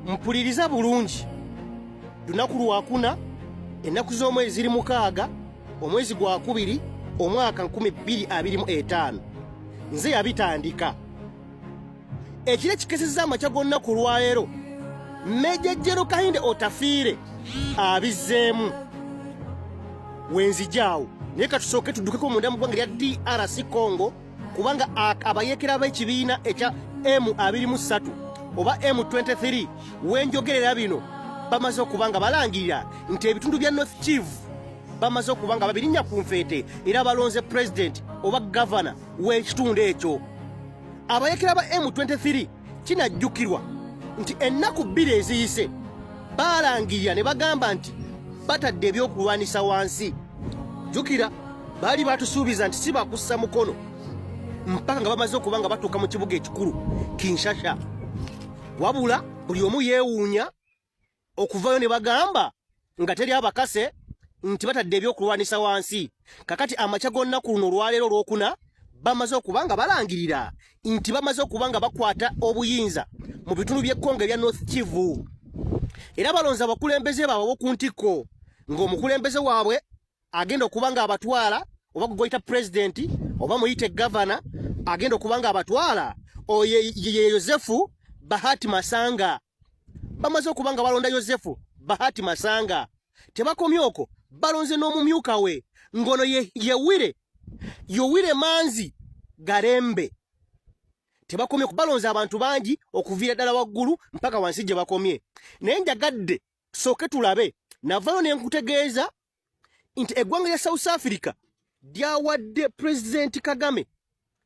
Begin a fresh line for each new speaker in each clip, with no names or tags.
mpuliriza bulungi lunaku lwakuna ennaku z'omwezi ziri 6 omwezi gwa 2 omwaka 2025 nze yabitandika ekire kikeseza amacha gonna ku lwaleero Meja Jero Kahinde Otafiire abizzeemu wenzijaawo naye katusooke tuddukeko munda mu ggwanga lya DRC Congo kubanga abayeekera b'ekibiina ekya M23 oba M23 wenjogerera bino bamaze okubanga balangirira nti ebitundu bya North Kivu bamaze okubanga babirinnya ku nfeete era balonze president oba governor w'ekitundu ekyo. Abayeekera ba M23 kinajjukirwa nti ennaku 2 eziyise balangirira ne bagamba nti batadde ebyokulwanisa wansi. Jukira bali batusuubiza nti si bakussa mukono mpaka nga bamaze okubanga batuuka mu kibuga ekikulu Kinshasa. Wabula buli omu yeewuunya okuvayo ne bagamba nga teri abakase nti batadde ebyokulwanisa wansi. Kakati amacha gonna ku luno olwaleero olwokuna bamaze okubanga balangirira nti bamaze okubanga bakwata obuyinza mu bitundu by'ekkonge bya North Kivu. Era balonza abakulembeze baabwe ku ntiko ng'omukulembeze waabwe agenda okubanga abatwala oba kugoyita president oba muyite governor agenda okubanga abatwala oye Yosefu Bahati Masanga. Bamaze okubanga balonda Yosefu Bahati Masanga. Tebakomye okwo balonze n'omumyuka we ngono Yowire Manzi Garembe. Tebakomye kubalonza abantu bangi okuviira ddala waggulu mpaka wansi gye bakomye. Naye njagadde sooke tulabe navayo ne nkutegeeza nti eggwanga lya South Africa lyawadde President Kagame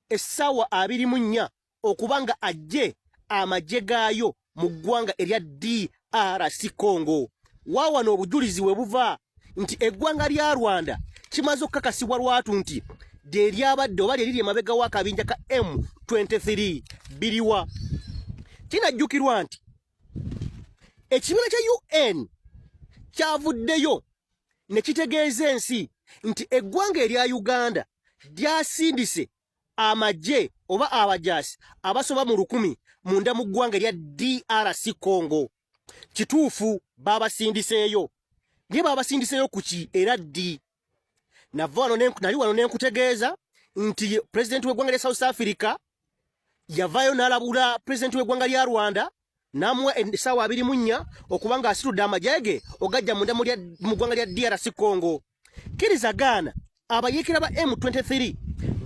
essaawa 24 okubanga ajje amagye gaayo mu ggwanga erya DRC Congo. Waawano obujulizi we buva nti eggwanga lya Rwanda kimaze okukakasibwa lwatu nti ly'eryabadde oba lyeriri emabega w'akabinja ka M23 biriwa. Kinajjukirwa nti ekibiina kya UN kyavuddeyo ne kitegeeza ensi nti eggwanga erya Uganda lyasindise amagye oba abajaasi abasoba mu 1000 munda mu ggwanga erya DRC Congo. Kituufu babasindiseeyo naye babasindiseeyo kuki era ddi? Nali wano nenkutegeeza nti president w'eggwanga lya South Africa yavayo n'alabula president w'eggwanga lya Rwanda n'amuwa essaawa 24 okubanga asitudde amagye ge ogajja munda mu ggwanga lya DRC Congo. Kirizagaana abayeekera ba M23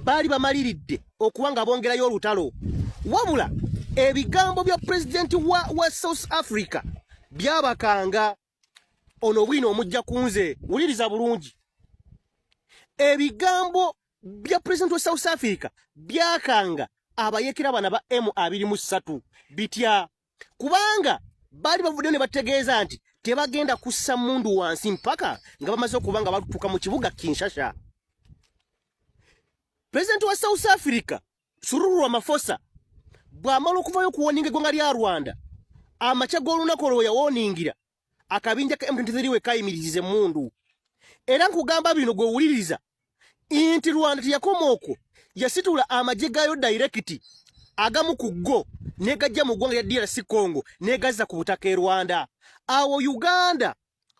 baali bamaliridde okubanga bongerayo olutalo. Wabula ebigambo bya president wa South Africa byabakanga. Ono bwino omujja kunze wuliriza bulungi. Ebigambo bya president wa South Africa byakanga abayeekera bana ba M23 bitya kubanga bali bavudde ne bategeeza nti tebagenda kussa mundu wansi mpaka nga bamaze okubanga batuuka mu kibuga Kinshasa. President wa South Africa Cyril Ramaphosa bw'amala okuvayo kuwoninga eggwanga lya Rwanda amacha g'olunaku olwo yawoningira akabinja ka M23 we kayimirize mundu. Era nkugamba bino gwe wuliriza nti Rwanda teyakoma okwo yasitula amagye gayo direct agamu ku go negajja mu ggwanga lya DRC Congo negazza ku butaka e Rwanda. Awo Uganda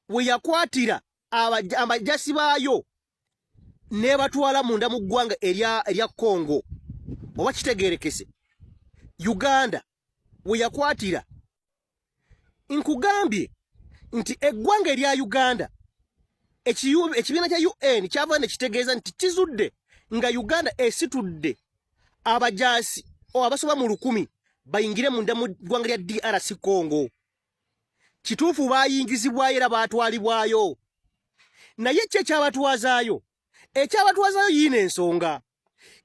we yakwatira amajasi baayo ne batwala munda mu ggwanga erya Congo. Oba kitegeerekese Uganda we yakwatira. Nkugambye nti eggwanga erya Uganda ekibiina kya UN kyava ne kitegeeza nti kizudde nga Uganda esitudde abajaasi abasoba mu 1000 bayingire munda mu ggwanga lya DRC Congo. Kituufu bayingizibwayo era batwalibwayo. Naye kye kyabatwazaayo ekyabatwazaayo yina ensonga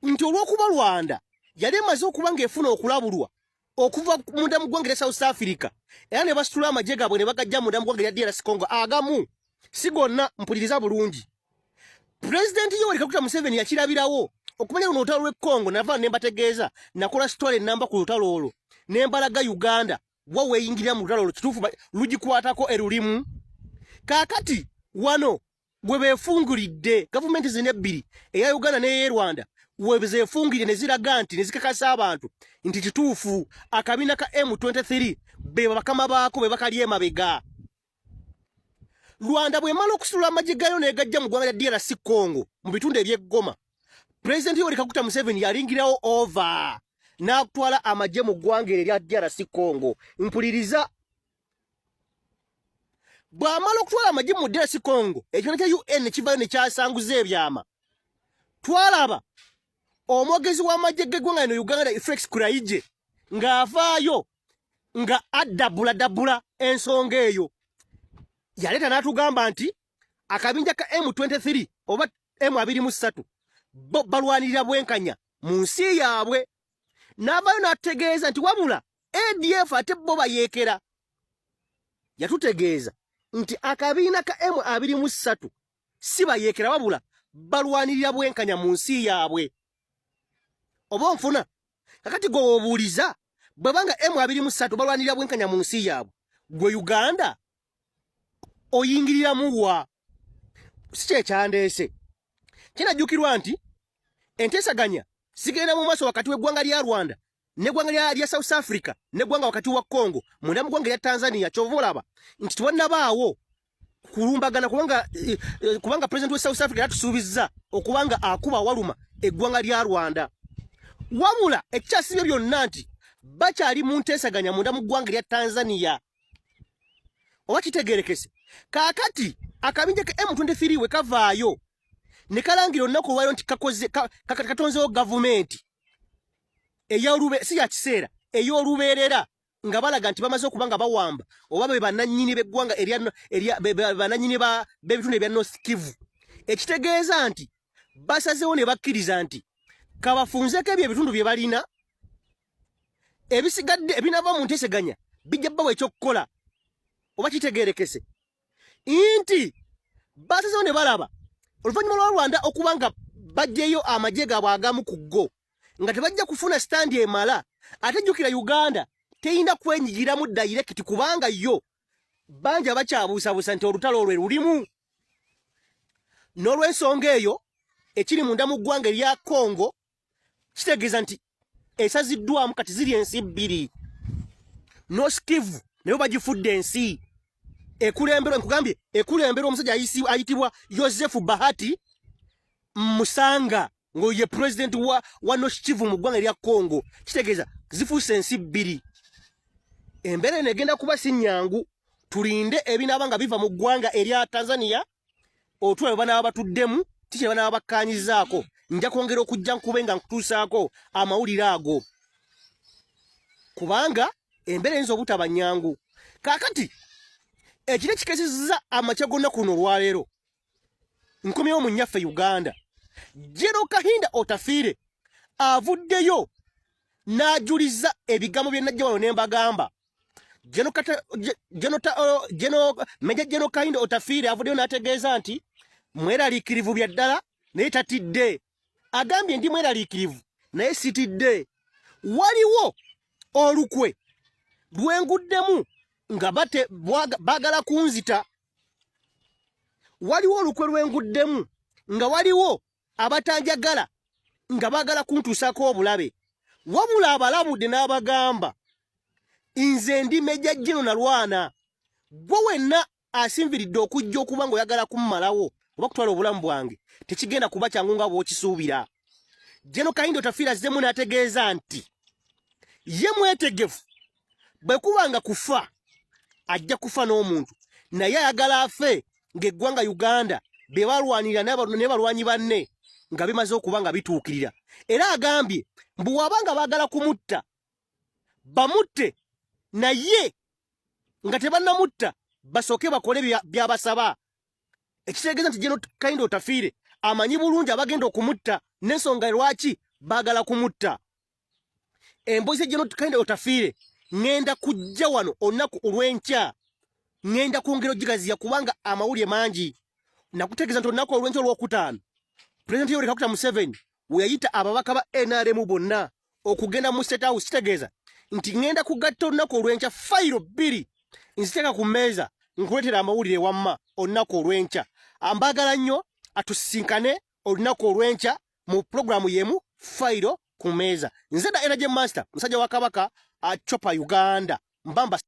nti olw'okuba Rwanda yali emaze okuba ng'efuna okulabulwa okuva munda mu ggwanga lya South Africa era ne basitula amagye gaabwe ne bagajja munda mu ggwanga lya DRC Congo agamu si gonna. Mpuliriza bulungi. President Yoweri Kaguta Museveni yakirabirawo okumanya luno olutalo lw'e Congo nava ne mbategeeza nakola story namba ku lutalo olwo ne mbalaga Uganda wa weeyingirira mu lutalo olwo kituufu lugikwatako erulimu. Kaakati wano gwe beefungulidde gavumenti zino ebbiri eya Uganda n'eya Rwanda webezefungire ne ziraga nti ne zikakasa abantu nti kituufu akabina ka M23 be bakama baako be bakali emabega. Rwanda bwe mala okusula amagye gayo ne gajja mu ggwanga lya DRC Congo mu bitundu eby'eggoma, President Yoweri Kaguta Museveni yalingirawo over n'atwala amagye mu ggwanga lya DRC Congo. Mpuliriza, bw'amala okutwala amagye mu DRC Congo, ekibiina kya UN kivayo ne kyasanguza ebyama. Twalaba omwogezi w'amagye g'eggwanga lino Uganda Felix Kulaije ng'avaayo nga addabula ensonga eyo. Yaleta n'atugamba nti akabinja ka M23 oba M23 balwanirira bwenkanya mu nsi yaabwe. N'avaayo n'atutegeeza nti wabula ADF ate bo bayeekera. Yatutegeeza nti akabiina ka M23 si bayeekera wabula balwanirira bwenkanya mu nsi yaabwe. Oba onfuna kakati gwe obuuliza bwebanga M23 balwanirira bwenkanya mu nsi yaabwe, gwe Uganda oyingiriramu wa? Si kyekyandeese. Kinajjukirwa nti enteesaganya zigenda mu maaso wakati w'eggwanga lya Rwanda n'eggwanga lya South Africa n'eggwanga wakati wa Congo munda mu ggwanga lya Tanzania. Kyova olaba nti tewannabaawo kulumbagana kubanga President wa South Africa yatusuubizza okubanga akuba waluma eggwanga lya Rwanda. Wabula ekyasibye byonna nti bakyali mu nteesaganya munda mu ggwanga lya Tanzania. Oba kitegeerekese kaakati akabinja ka M23 we kavaayo ne kalangira olunaku olwaliro nti katonzewo gavumenti si ya kiseera ey'olubeerera nga balaga nti bamaze okubanga bawamba oba be bannannyini b'eggwanga bannannyini b'ebitundu ebya North Kivu. Ekitegeeza nti basazeewo ne bakkiriza nti kabafunzeeko ebyo ebitundu bye balina, ebisigadde ebinava mu nteeseganya bijja bbawa ekyokukola. Oba kitegeerekese nti basazeewo ne balaba oluvannyuma lwa Rwanda okubanga bajjeyo amagye gaabwe agamu ku go nga tebajja kufuna standi emala, ate jjukira Uganda teyina kwenyigiramu direct kubanga yo banja bakyabuusabuusa nti olutalo olwe lulimu. N'olw'ensonga eyo ekiri munda mu ggwanga erya Congo kitegeeza nti esaziddwamu kati ziri ensi bbiri. North Kivu nayo bagifudde ensi. Ekulembera omusajja ayitibwa Joseph Bahati Musanga ngo ye president wa North Kivu mu ggwanga lya Congo. Kitegeeza zifuuse ensi bbiri. Embeera eno egenda kuba si nnyangu. Tulinde ebinaaba nga biva mu ggwanga erya Tanzania otula bwe banaaba batuddemu tikye banaaba bakkaanyizaako. Nja kwongera okujja nkube nga nkutuusaako amawulire ago kubanga embeera eyinza obutaba nnyangu. Kaakati ekiro ekikeesezza amakya gonna kuno olwaleero nkomyewo mu nnyaffe Uganda. General Kahinda Otafiire avuddeyo n'ajuliza ebigambo bye najja wano ne mbagamba. Major General Kahinda Otafiire avuddeyo n'ategeeza nti mweraliikirivu bya ddala naye tatidde. Agambye ndi mweraliikirivu naye sitidde. Waliwo olukwe lwenguddemu nga baagala kunzita. Waliwo olukwe lwenguddemu nga waliwo abatanjagala nga baagala kuntuusaako obulabe. Wabula abalabudde n'abagamba nze ndi Major General Nalwana, gwe wenna asinviridde okujja okuba ng'oyagala kummalawo oba kutwala obulamu bwange tekigenda kuba kyangu nga bw'okisuubira. General Kahinda Otafiire azzemu n'ategeeza nti ye mwetegefu bwe kubanga kufa ajja kufa n'omuntu naye ayagala afe ng'eggwanga Uganda be balwanira ne balwanyi banne nga bimaze okuba nga bituukirira. Era agambye mbu wabanga baagala kumutta bamutte naye nga tebannamutta basooke bakole byabasaba. Ekitegeeza nti General Kahinda Otafiire amanyi bulungi abagenda okumutta n'ensonga lwaki baagala kumutta. Emboozi ya General Kahinda Otafiire ngenda kujja wano olunaku olw'enkya ngenda kwongera ogigaziya kubanga amawulire mangi. Nakutegeeza nti olunaku olw'enkya olw'okutaano President Yoweri Kaguta Museveni we yayita ababaka ba NRM bonna okugenda mu State House. Kitegeeza nti ngenda kugatta olunaku olw'enkya fayiro bbiri nziteeka ku mmeeza nkuleetera amawulire wamma olunaku olw'enkya. Ambagala nnyo atusisinkane olunaku olw'enkya mu programu yemu fayiro ku meeza. Nze da Energy Master musajja wa Kabaka achopa Uganda mbamba